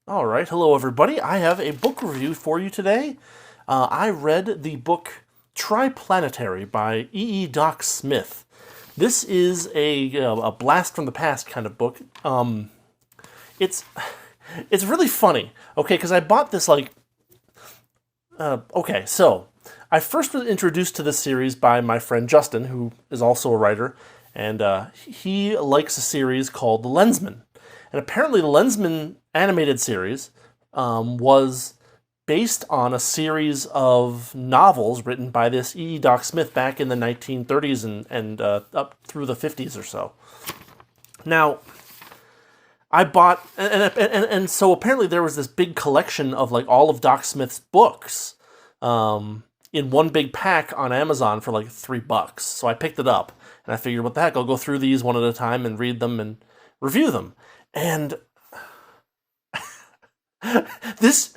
All right, hello everybody. I have a book review for you today. I read the book Triplanetary by Doc Smith. This is a blast from the past kind of book. It's it's really funny, okay? Because I bought this so I first was introduced to this series by my friend Justin, who is also a writer, and he likes a series called Lensman. And apparently the Lensman animated series was based on a series of novels written by this Doc Smith back in the 1930s and up through the 50s or so. Now, I bought, and so apparently there was this big collection of like all of Doc Smith's books in one big pack on Amazon for like $3. So I picked it up, and I figured, what the heck, I'll go through these one at a time and read them and review them. And this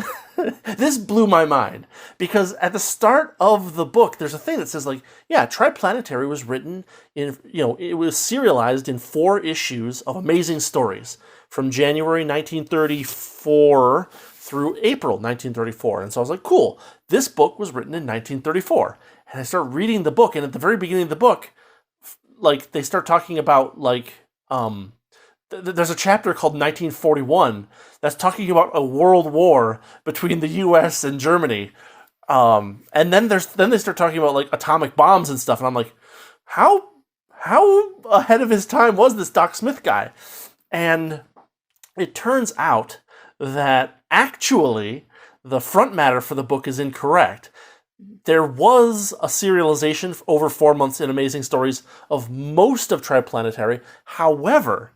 blew my mind, because at the start of the book, there's a thing that says Triplanetary was written in, it was serialized in 4 issues of amazing stories from January 1934 through April 1934. And so I was like, cool, this book was written in 1934. And I start reading the book, and at the very beginning of the book, they start talking about there's a chapter called 1941 that's talking about a world war between the U.S. and Germany, and then they start talking about atomic bombs and stuff, and I'm like, how ahead of his time was this Doc Smith guy? And it turns out that actually the front matter for the book is incorrect. There was a serialization over 4 months in Amazing Stories of most of Triplanetary. However,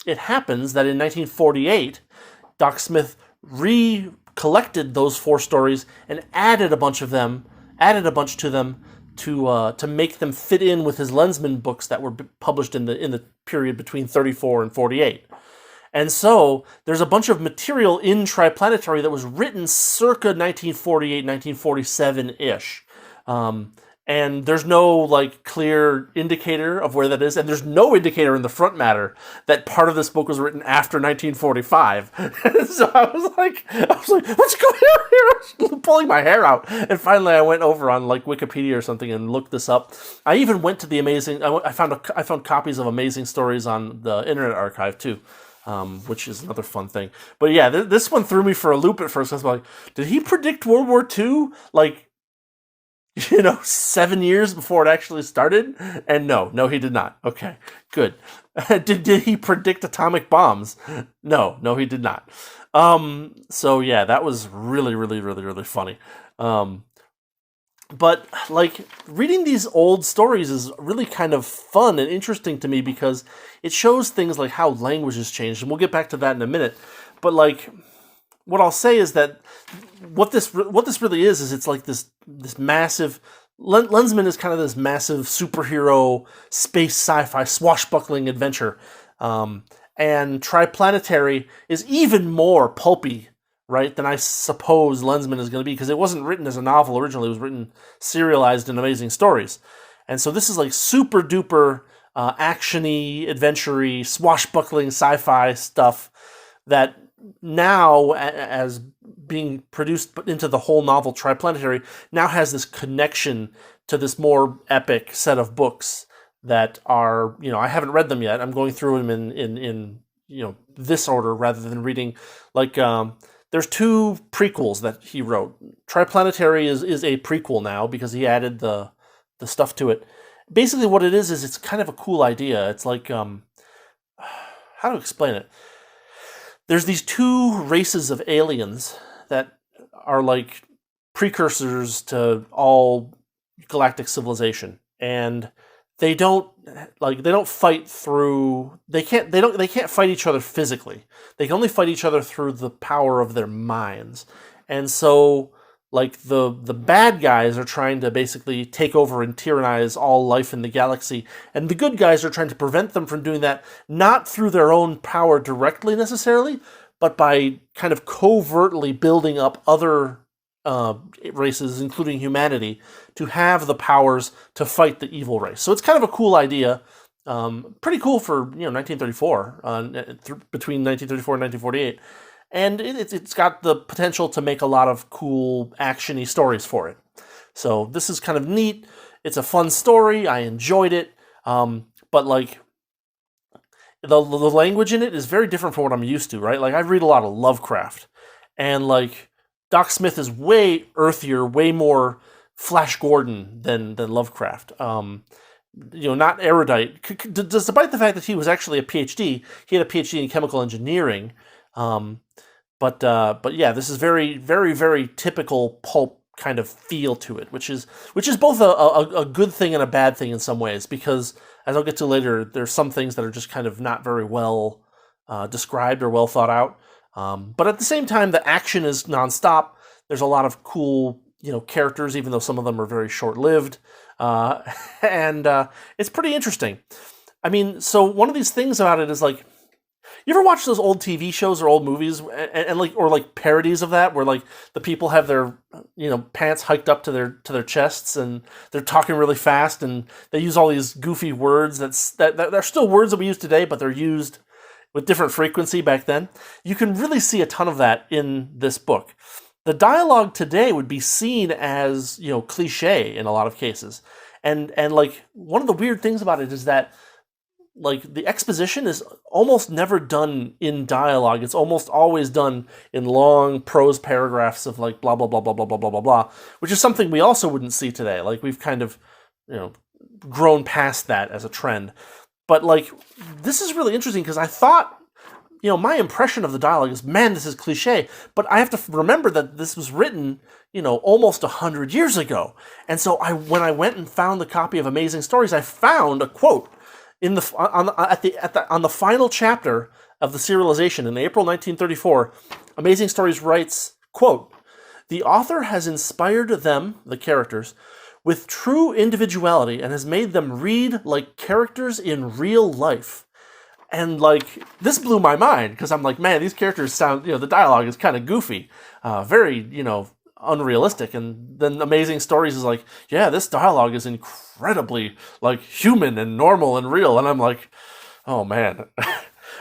it happens that in 1948, Doc Smith recollected those 4 stories and added a bunch to them to make them fit in with his Lensman books that were published in the period between 34 and 48. And so there's a bunch of material in Triplanetary that was written circa 1948, 1947-ish. And there's no clear indicator of where that is, and there's no indicator in the front matter that part of this book was written after 1945. So I was like, what's going on here? I was pulling my hair out, and finally I went over on Wikipedia or something and looked this up. I even went to the I found copies of Amazing Stories on the Internet Archive too. Which is another fun thing. But yeah, this one threw me for a loop at first. I was like, did he predict World War II 7 years before it actually started? And no, he did not. Okay, good. Did he predict atomic bombs? No, he did not. So yeah, that was really, really, really, really funny. But reading these old stories is really kind of fun and interesting to me, because it shows things like how language has changed, and we'll get back to that in a minute. But what I'll say is that what this really is it's this massive Lensman is kind of this massive superhero space sci-fi swashbuckling adventure, and Triplanetary is even more pulpy, right, than I suppose Lensman is going to be, because it wasn't written as a novel originally. It was written serialized in Amazing Stories. And so this is super duper action-y, adventure-y, swashbuckling sci-fi stuff that now, as being produced into the whole novel Triplanetary, now has this connection to this more epic set of books that are, I haven't read them yet. I'm going through them in this order rather than reading there's 2 prequels that he wrote. Triplanetary is a prequel now because he added the stuff to it. Basically what it is it's kind of a cool idea. It's how to explain it? There's these 2 races of aliens that are precursors to all galactic civilization, and they don't fight through. They can't fight each other physically. They can only fight each other through the power of their minds. And so the bad guys are trying to basically take over and tyrannize all life in the galaxy, and the good guys are trying to prevent them from doing that, not through their own power directly necessarily, but by kind of covertly building up other races, including humanity, to have the powers to fight the evil race. So it's kind of a cool idea. Pretty cool for 1934, between 1934 and 1948. and it's got the potential to make a lot of cool action-y stories for it. So this is kind of neat. It's a fun story. I enjoyed it. But like the language in it is very different from what I'm used to, right? Like I read a lot of Lovecraft, and like Doc Smith is way earthier, way more Flash Gordon than Lovecraft. Not erudite, despite the fact that he was actually a PhD. He had a PhD in chemical engineering. But yeah, this is very, very, very typical pulp kind of feel to it, which is both a good thing and a bad thing in some ways, because as I'll get to later, there's some things that are just kind of not very well described or well thought out. But at the same time, the action is nonstop. There's a lot of cool, characters, even though some of them are very short-lived. And it's pretty interesting. I mean, so one of these things about it is like, you ever watch those old TV shows or old movies and like parodies of that, where like the people have their pants hiked up to their chests and they're talking really fast and they use all these goofy words that they're still words that we use today, but they're used with different frequency back then. You can really see a ton of that in this book. The dialogue today would be seen as cliche in a lot of cases, and like one of the weird things about it is that like the exposition is almost never done in dialogue. It's almost always done in long prose paragraphs of like blah blah blah blah blah blah blah blah blah, which is something we also wouldn't see today. Like we've kind of grown past that as a trend. But like this is really interesting because I thought my impression of the dialogue is, man, this is cliche. But I have to remember that this was written almost 100 years ago. And so when I went and found the copy of Amazing Stories, I found a quote on the final chapter of the serialization in April 1934. Amazing Stories writes, quote, "The author has inspired them, the characters, with true individuality and has made them read like characters in real life." And like this blew my mind because I'm like, man, these characters sound, the dialogue is kind of goofy, very, unrealistic. And then Amazing Stories is like, yeah, this dialogue is incredibly like human and normal and real. And I'm like, oh man,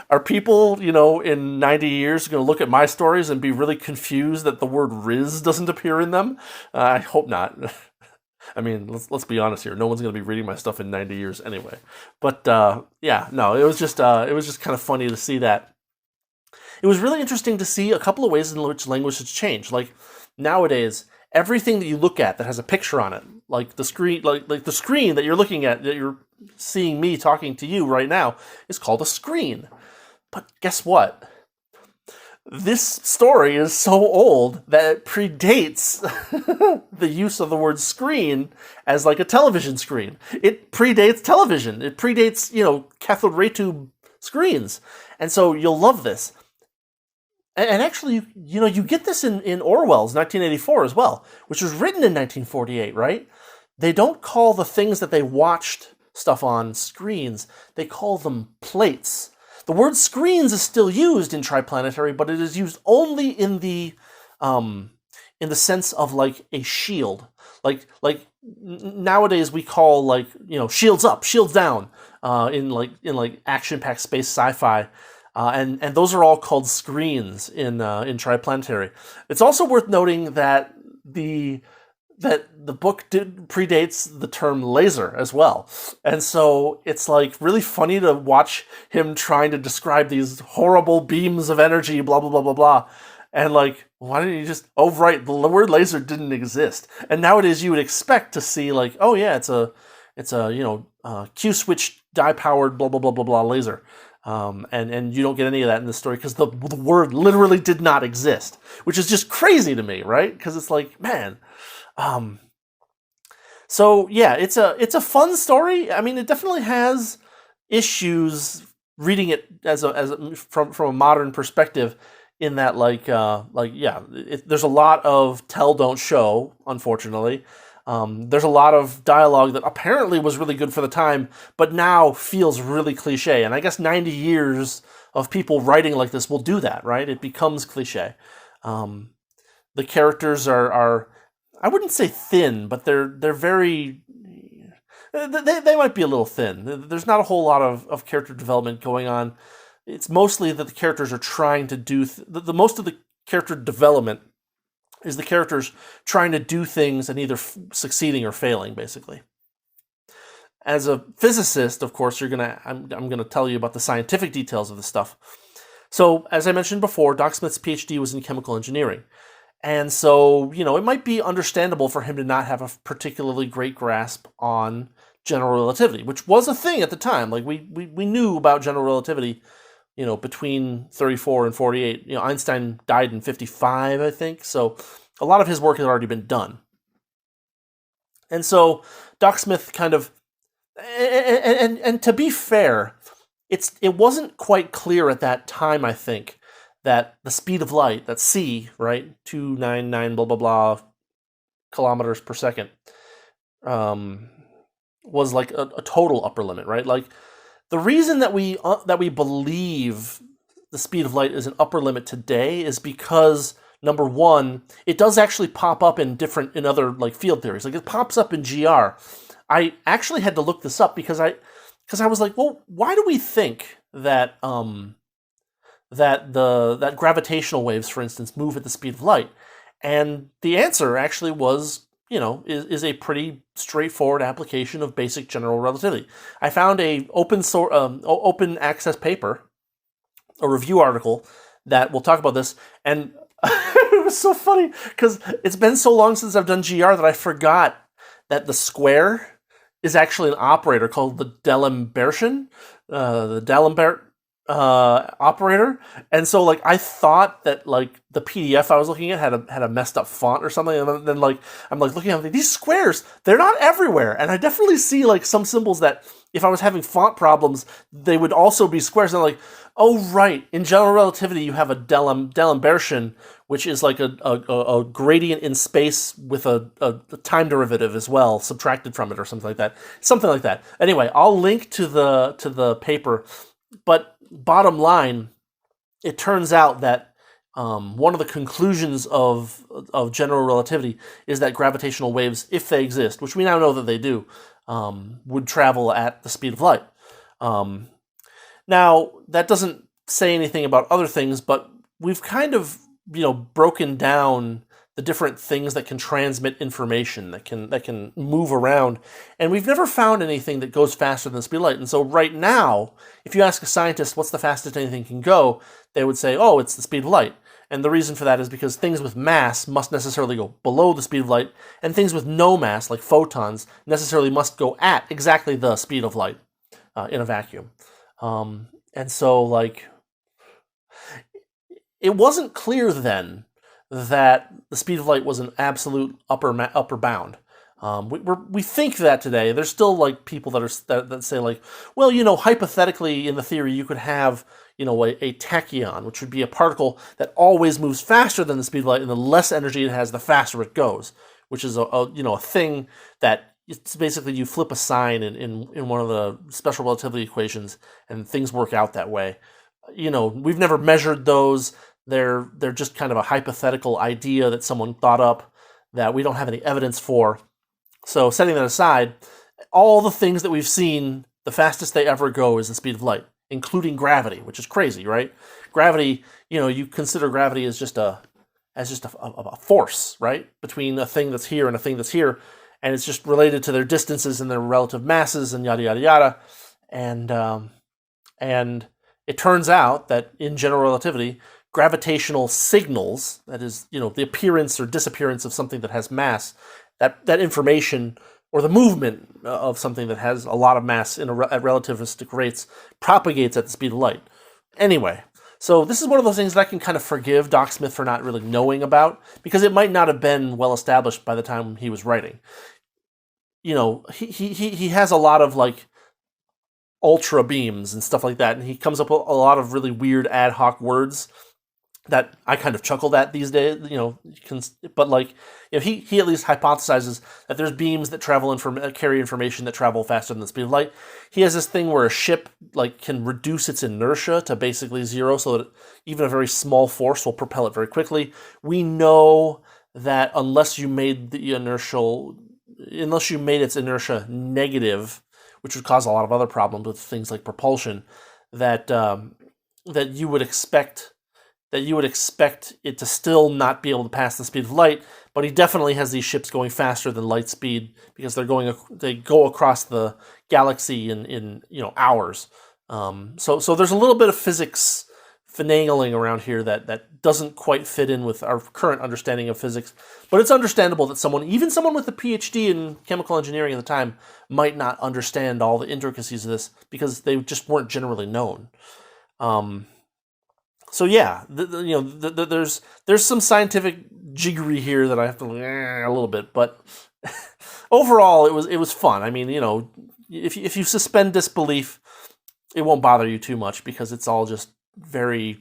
are people, in 90 years going to look at my stories and be really confused that the word Riz doesn't appear in them? I hope not. I mean, let's be honest here. No one's going to be reading my stuff in 90 years anyway. But yeah, no, it was just kind of funny to see that. It was really interesting to see a couple of ways in which language has changed. Like nowadays, everything that you look at that has a picture on it, like the screen, like the screen that you're looking at, that you're seeing me talking to you right now, is called a screen. But guess what? This story is so old that it predates the use of the word screen as like a television screen. It predates television. It predates, cathode ray tube screens. And so you'll love this. And actually, you get this in Orwell's 1984 as well, which was written in 1948, right? They don't call the things that they watched stuff on screens. They call them plates. The word screens is still used in Triplanetary, but it is used only in the sense of like a shield. Like nowadays we call like shields up, shields down in action-packed space sci-fi, and those are all called screens in Triplanetary. It's also worth noting that the book predates the term laser as well. And so it's like really funny to watch him trying to describe these horrible beams of energy, blah, blah, blah, blah, blah. And like, why didn't you just, oh, right, the word laser didn't exist. And nowadays you would expect to see like, oh yeah, it's a Q-switch dye-powered blah, blah, blah, blah, blah laser. And you don't get any of that in this story because the word literally did not exist, which is just crazy to me, right? Because it's like, man... So yeah, it's a fun story. I mean, it definitely has issues reading it from a modern perspective, in that there's a lot of tell don't show, unfortunately. There's a lot of dialogue that apparently was really good for the time, but now feels really cliche. And I guess 90 years of people writing like this will do that, right? It becomes cliche. The characters are I wouldn't say thin, but they're very... They might be a little thin. There's not a whole lot of character development going on. it's mostly that the characters are trying to do the most of the character development is the characters trying to do things and either succeeding or failing, basically. As a physicist, of course, I'm gonna tell you about the scientific details of this stuff. So, as I mentioned before, Doc Smith's PhD was in chemical engineering. And so, it might be understandable for him to not have a particularly great grasp on general relativity, which was a thing at the time. Like, we knew about general relativity, between 34 and 48. Einstein died in 55, I think. So a lot of his work had already been done. And so Doc Smith kind of, and to be fair, it wasn't quite clear at that time, I think, that the speed of light, that c, right, 299 blah blah blah kilometers per second, was like a total upper limit, right? Like, the reason that we believe the speed of light is an upper limit today is because, number one, it does actually pop up in other like field theories. Like, it pops up in GR. I actually had to look this up because I was like, well, why do we think that that gravitational waves, for instance, move at the speed of light? And the answer actually was, is a pretty straightforward application of basic general relativity. I found a open access paper, a review article that will talk about this, and it was so funny because it's been so long since I've done GR that I forgot that the square is actually an operator called the D'Alembertian, operator. And so, like, I thought that, like, the PDF I was looking at had a messed up font or something, and then like I'm like looking at these squares, they're not everywhere, and I definitely see like some symbols that if I was having font problems, they would also be squares. And I'm like, oh right, in general relativity you have a D'Alembertian, which is like a gradient in space with a time derivative as well subtracted from it or something like that. Anyway, I'll link to the paper, but bottom line, it turns out that one of the conclusions of general relativity is that gravitational waves, if they exist, which we now know that they do, would travel at the speed of light. Now, that doesn't say anything about other things, but we've kind of, broken down the different things that can transmit information, that can move around, and we've never found anything that goes faster than the speed of light. And so right now, if you ask a scientist what's the fastest anything can go, they would say, oh, it's the speed of light. And the reason for that is because things with mass must necessarily go below the speed of light, and things with no mass, like photons, necessarily must go at exactly the speed of light in a vacuum. And so, like, it wasn't clear then that the speed of light was an absolute upper bound. We think that today. There's still like people that say like, well, hypothetically in the theory you could have a tachyon, which would be a particle that always moves faster than the speed of light, and the less energy it has, the faster it goes. Which is a thing that it's basically you flip a sign in one of the special relativity equations, and things work out that way. We've never measured those. They're just kind of a hypothetical idea that someone thought up that we don't have any evidence for. So setting that aside, all the things that we've seen, the fastest they ever go is the speed of light, including gravity, which is crazy, right? Gravity, you consider gravity as just a force, right? Between a thing that's here and a thing that's here, and it's just related to their distances and their relative masses and yada yada yada. And it turns out that in general relativity, gravitational signals, that is, the appearance or disappearance of something that has mass, that information, or the movement of something that has a lot of mass at relativistic rates, propagates at the speed of light. Anyway, so this is one of those things that I can kind of forgive Doc Smith for not really knowing about, because it might not have been well established by the time he was writing. He has a lot of like ultra beams and stuff like that, and he comes up with a lot of really weird ad hoc words that I kind of chuckled at these days, but like, he at least hypothesizes that there's beams that carry information that travel faster than the speed of light. He has this thing where a ship like can reduce its inertia to basically zero, so that even a very small force will propel it very quickly. We know that unless you made its inertia negative, which would cause a lot of other problems with things like propulsion, that that you would expect it to still not be able to pass the speed of light, but he definitely has these ships going faster than light speed because they go across the galaxy in hours. So there's a little bit of physics finagling around here that doesn't quite fit in with our current understanding of physics, but it's understandable that even someone with a PhD in chemical engineering at the time might not understand all the intricacies of this because they just weren't generally known. So yeah, there's some scientific jiggery here that I have to a little bit, but overall it was fun. I mean, if you suspend disbelief, it won't bother you too much because it's all just very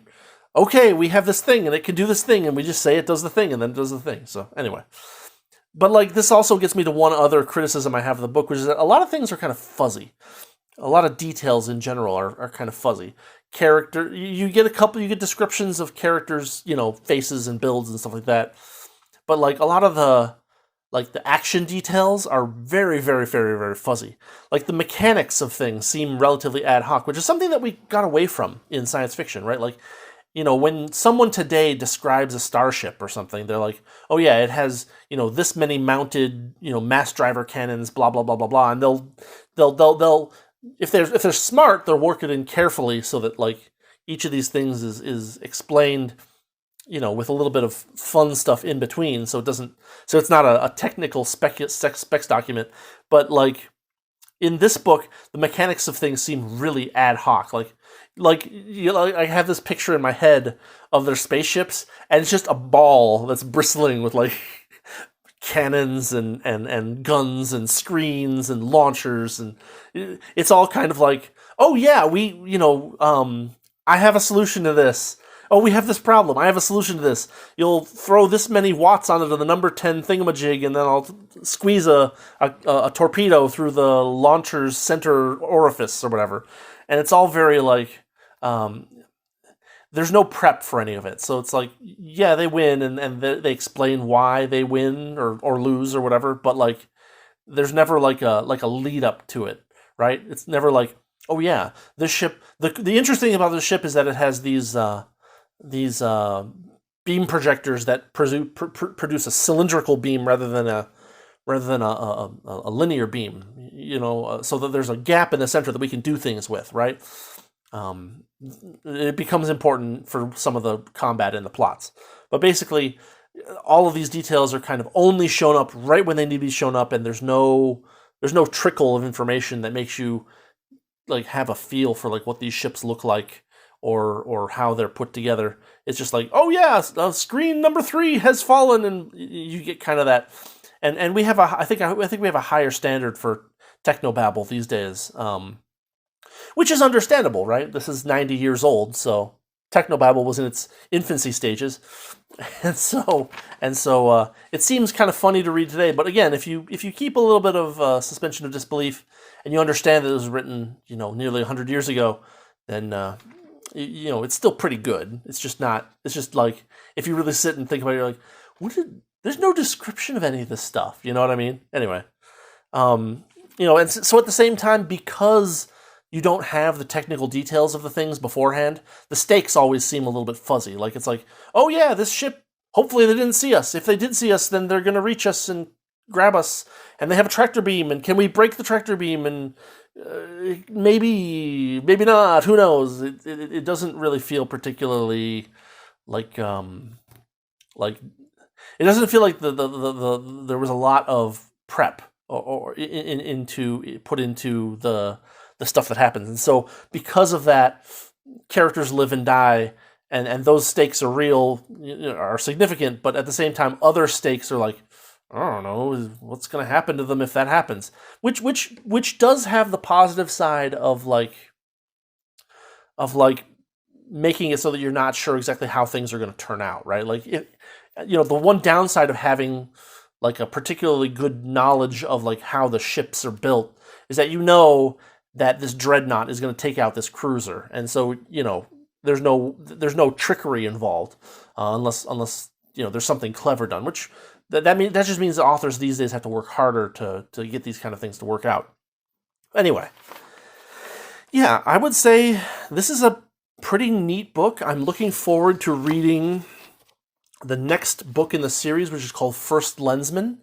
okay. We have this thing and it can do this thing, and we just say it does the thing and then it does the thing. So anyway, but this also gets me to one other criticism I have of the book, which is that a lot of things are kind of fuzzy. A lot of details in general are kind of fuzzy. You get descriptions of characters, faces and builds and stuff like that. But a lot of the action details are very, very, very, very fuzzy. The mechanics of things seem relatively ad hoc, which is something that we got away from in science fiction, right? When someone today describes a starship or something, they're like, oh yeah, it has, this many mounted, mass driver cannons, blah, blah, blah, blah, blah. And they'll if they're smart, they'll work it in carefully so that each of these things is explained, with a little bit of fun stuff in between, so it's not a technical specs document. But in this book, the mechanics of things seem really ad hoc. I have this picture in my head of their spaceships, and it's just a ball that's bristling with cannons and guns and screens and launchers, and it's all kind of oh yeah, I have a solution to this. Oh, we have this problem. I have a solution to this. You'll throw this many watts onto the number 10 thingamajig, and then I'll squeeze a torpedo through the launcher's center orifice or whatever. And it's all very there's no prep for any of it. So it's yeah, they win, and they explain why they win or lose or whatever, but there's never a lead up to it, right? It's never oh yeah, this ship, the interesting thing about this ship is that it has these beam projectors that produce a cylindrical beam rather than a linear beam, so that there's a gap in the center that we can do things with, right? It becomes important for some of the combat in the plots. But basically, all of these details are kind of only shown up right when they need to be shown up, and there's no trickle of information that makes you have a feel for what these ships look like or how they're put together. It's just oh yeah, screen number 3 has fallen, and you get kind of that. And we have I think we have a higher standard for technobabble these days. Which is understandable, right? This is 90 years old, so technobabble was in its infancy stages, and so it seems kind of funny to read today. But again, if you keep a little bit of suspension of disbelief, and you understand that it was written, nearly 100 years ago, then it's still pretty good. It's just not. It's just if you really sit and think about it, you're there's no description of any of this stuff. You know what I mean? Anyway, and so at the same time, because you don't have the technical details of the things beforehand, the stakes always seem a little bit fuzzy. It's oh yeah, this ship, hopefully they didn't see us. If they did see us, then they're going to reach us and grab us, and they have a tractor beam, and can we break the tractor beam? And maybe not, who knows? It doesn't really feel particularly it doesn't feel like there was a lot of prep or put into the stuff that happens. And so because of that, characters live and die, and those stakes are real, are significant, but at the same time, other stakes are I don't know, what's going to happen to them if that happens? Which does have the positive side of making it so that you're not sure exactly how things are going to turn out, right? The one downside of having a particularly good knowledge of how the ships are built is that that this dreadnought is going to take out this cruiser, and so there's no trickery involved unless there's something clever done. Which that just means the authors these days have to work harder to get these kind of things to work out. Anyway, yeah, I would say this is a pretty neat book. I'm looking forward to reading the next book in the series, which is called First Lensman.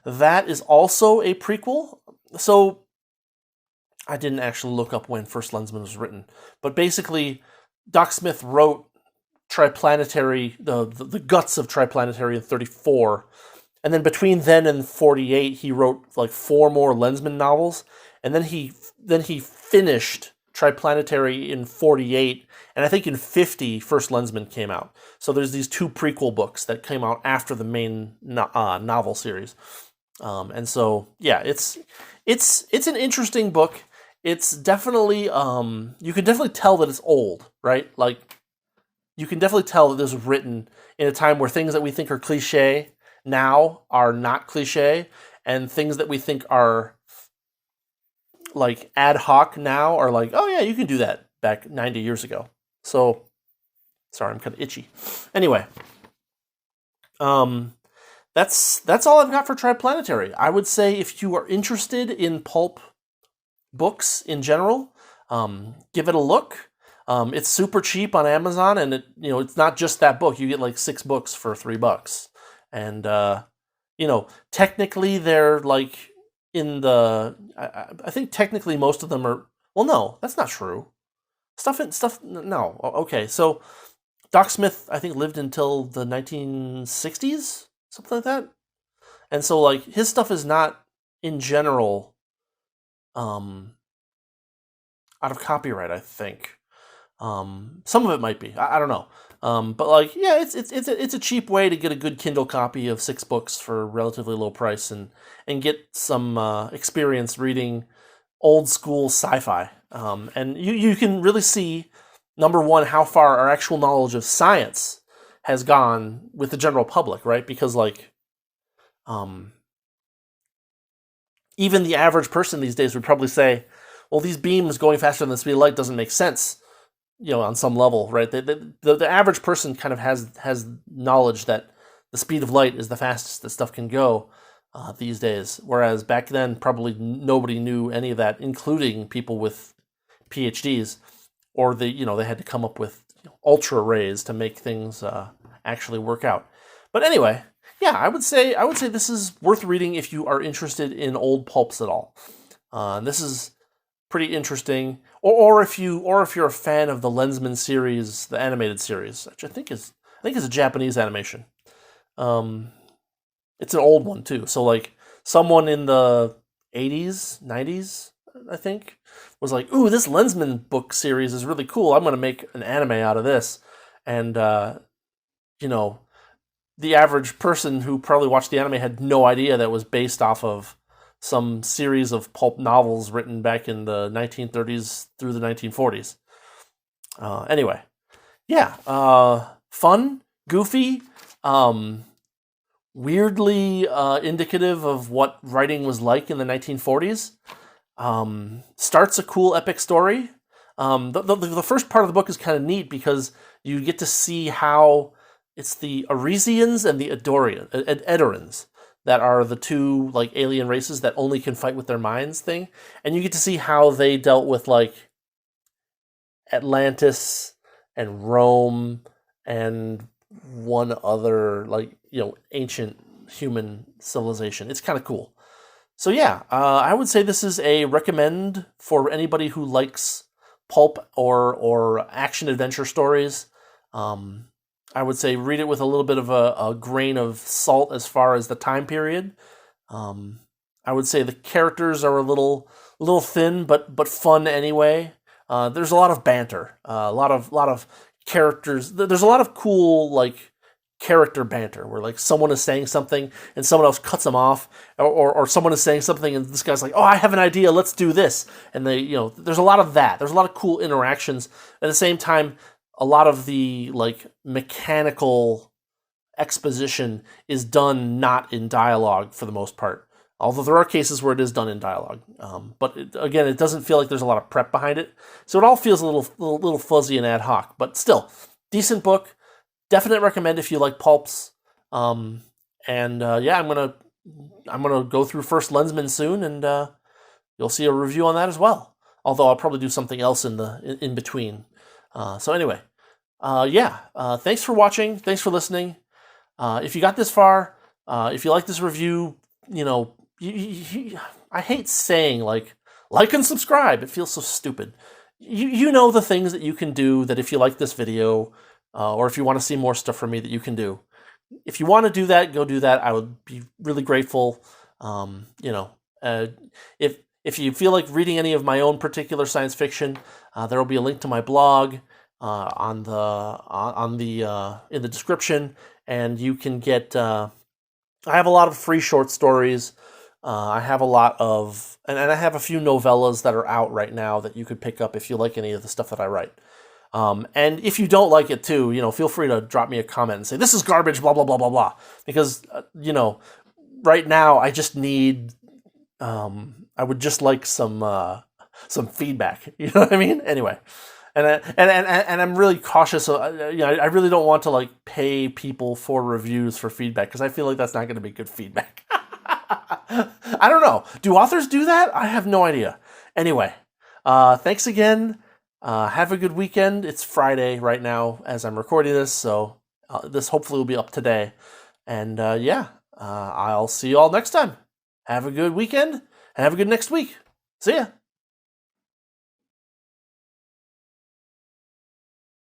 That is also a prequel. So I didn't actually look up when First Lensman was written, but basically Doc Smith wrote Triplanetary, the guts of Triplanetary in 34, and then between then and 48 he wrote like 4 more Lensman novels, and then he finished Triplanetary in 48, and I think in 50 First Lensman came out. So there's these 2 prequel books that came out after the main novel series. And so yeah, it's an interesting book. It's definitely you can definitely tell that it's old, right? Like you can definitely tell that this was written in a time where things that we think are cliche now are not cliche, and things that we think are like ad hoc now are like, oh yeah, you can do that back 90 years ago. So sorry, I'm kind of itchy. Anyway, that's all I've got for Triplanetary. I would say if you are interested in pulp books in general, give it a look. It's super cheap on Amazon, and it's not just that book. You get like 6 books for $3, and technically they're like in the. I think technically most of them are. Well, no, that's not true. Stuff. No, okay. So Doc Smith, I think, lived until the 1960s, something like that, and so like his stuff is not in general out of copyright, I think. Some of it might be. I don't know. But like, yeah, it's a cheap way to get a good Kindle copy of 6 books for a relatively low price and get some experience reading old school sci-fi. And you can really see, number one, how far our actual knowledge of science has gone with the general public, right? Because like, even the average person these days would probably say, well, these beams going faster than the speed of light doesn't make sense, on some level, right? The average person kind of has knowledge that the speed of light is the fastest that stuff can go these days, whereas back then probably nobody knew any of that, including people with PhDs, or they had to come up with ultra rays to make things actually work out. But anyway, yeah, I would say this is worth reading if you are interested in old pulps at all. This is pretty interesting, or if you're a fan of the Lensman series, the animated series, which I think is a Japanese animation. It's an old one too. So like someone in the 80s, 90s, I think, was like, "Ooh, this Lensman book series is really cool. I'm going to make an anime out of this." And the average person who probably watched the anime had no idea that it was based off of some series of pulp novels written back in the 1930s through the 1940s. Anyway, yeah, fun, goofy, weirdly indicative of what writing was like in the 1940s. Starts a cool epic story. The first part of the book is kind of neat because you get to see how it's the Arisians and the Edorans that are the 2 like alien races that only can fight with their minds thing, and you get to see how they dealt with like Atlantis and Rome and one other like ancient human civilization. It's kind of cool. So yeah, I would say this is a recommend for anybody who likes pulp or action adventure stories. I would say read it with a little bit of a grain of salt as far as the time period. I would say the characters are a little thin, but fun anyway. There's a lot of banter, a lot of characters. There's a lot of cool like character banter where like someone is saying something and someone else cuts them off, or someone is saying something and this guy's like, "Oh, I have an idea. Let's do this." And they, there's a lot of that. There's a lot of cool interactions. At the same time, a lot of the like mechanical exposition is done not in dialogue for the most part. Although there are cases where it is done in dialogue, but again, it doesn't feel like there's a lot of prep behind it, so it all feels a little fuzzy and ad hoc. But still, decent book. Definite recommend if you like pulps. Yeah, I'm gonna go through First Lensman soon, and you'll see a review on that as well. Although I'll probably do something else in between. So anyway, yeah, thanks for watching. Thanks for listening. If you got this far, if you like this review, I hate saying like and subscribe. It feels so stupid. You know the things that you can do that if you like this video, or if you want to see more stuff from me that you can do. If you want to do that, go do that. I would be really grateful. If you feel like reading any of my own particular science fiction, there will be a link to my blog in the description, and you can get. I have a lot of free short stories. I have a lot of, and I have a few novellas that are out right now that you could pick up if you like any of the stuff that I write. And if you don't like it too, feel free to drop me a comment and say, this is garbage, blah, blah, blah, blah, blah. Because, right now I just need, I would just like some feedback. You know what I mean? Anyway. And I'm really cautious. I really don't want to like pay people for reviews for feedback because I feel like that's not going to be good feedback. I don't know. Do authors do that? I have no idea. Anyway, thanks again. Have a good weekend. It's Friday right now as I'm recording this, so this hopefully will be up today. And I'll see you all next time. Have a good weekend and have a good next week. See ya.